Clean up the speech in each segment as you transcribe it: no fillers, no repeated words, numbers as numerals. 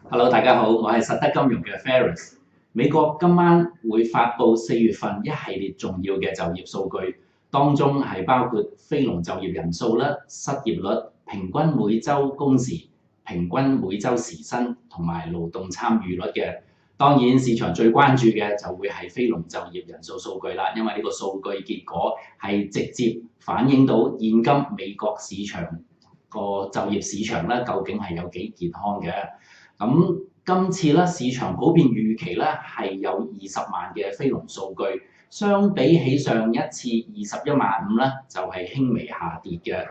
Hello，大家好，我係實德金融嘅 Ferris。美國今晚會發布4月份一系列重要嘅就業數據，當中係包括非農就業人數啦、失業率、平均每週工時、平均每週時薪同埋勞動參與率嘅。當然，市場最關注嘅就會係非農就業人數數據啦，因為呢個數據結果係直接反映到現今美國市場個就業市場咧究竟係有幾健康嘅。今次咧，市場普遍預期咧係有20萬嘅非農數據，相比起上一次21萬5咧，就係輕微下跌嘅。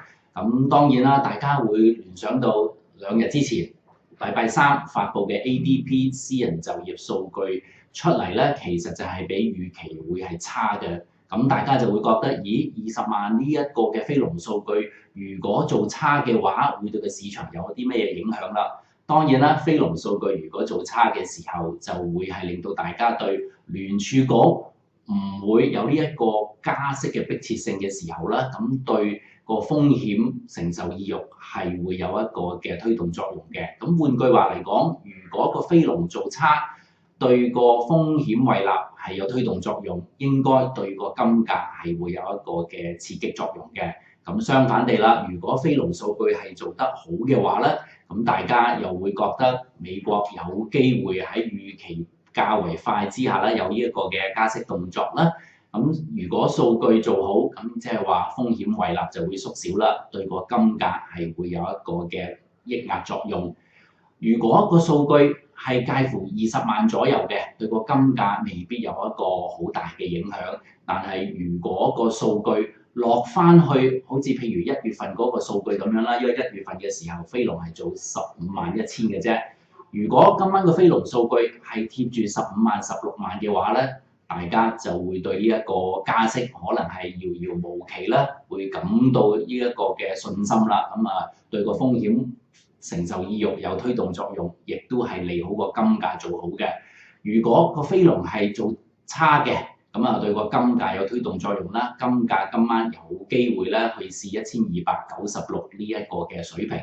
當然啦，大家會聯想到2日之前，禮拜三發布嘅 ADP 私人就業數據出嚟咧，其實就係比預期會係差嘅。大家就會覺得，咦，20萬呢一個嘅非農數據，如果做差嘅話，會對個市場有啲咩影響啦？當然啦，非農數據如果做差嘅時候，就會係令到大家對聯儲局唔會有呢一個加息嘅迫切性嘅時候啦，咁對個風險承受意欲係會有一個嘅推動作用嘅。換句話嚟講，如果個非農做差，對個風險胃納係有推動作用，應該對個金價係會有一個嘅刺激作用嘅。相反地啦，如果非農數據係做得好嘅話咧，大家又會覺得美國有機會喺預期較為快之下咧，有呢一個嘅加息動作啦。如果數據做好，咁即係話風險胃納就會縮小啦，對個金價係會有一個嘅抑壓作用。如果個數據係介乎20萬左右嘅，對個金價未必有一個好大嘅影響。但係如果個數據落翻去，好似譬如1月份嗰個數據咁樣啦，因為1月份嘅時候非農係做15.1萬嘅啫。如果今晚個非農數據係貼住15萬、16萬嘅話咧，大家就會對呢一個加息可能係遙遙無期啦，會感到呢一個嘅信心啦。對個風險承受意欲有推動作用，亦都係利好個金價做好嘅。如果個非農係做差嘅，對個金價有推動作用啦，金價今晚有機會咧去試1296呢一個嘅水平。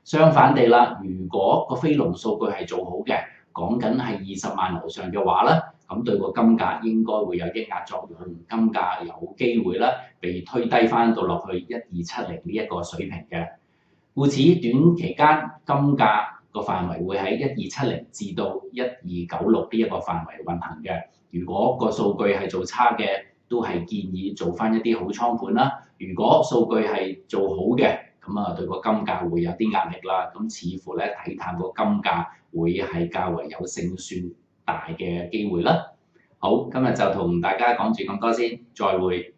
相反地啦，如果個非農數據係做好嘅，講緊係20萬樓上嘅話咧，對個金價應該會有抑壓作用，金價有機會咧被推低翻到落去1270呢一個水平嘅。故此短期間金價個範圍會喺1270至到1296呢一個範圍運行嘅。如果個數據係做差嘅，都係建議做翻一啲好倉盤啦。如果數據係做好嘅，對個金價會有啲壓力啦。似乎咧睇淡個金價會係較為有勝算大嘅機會啦。好，今日就同大家講住咁多先，再會。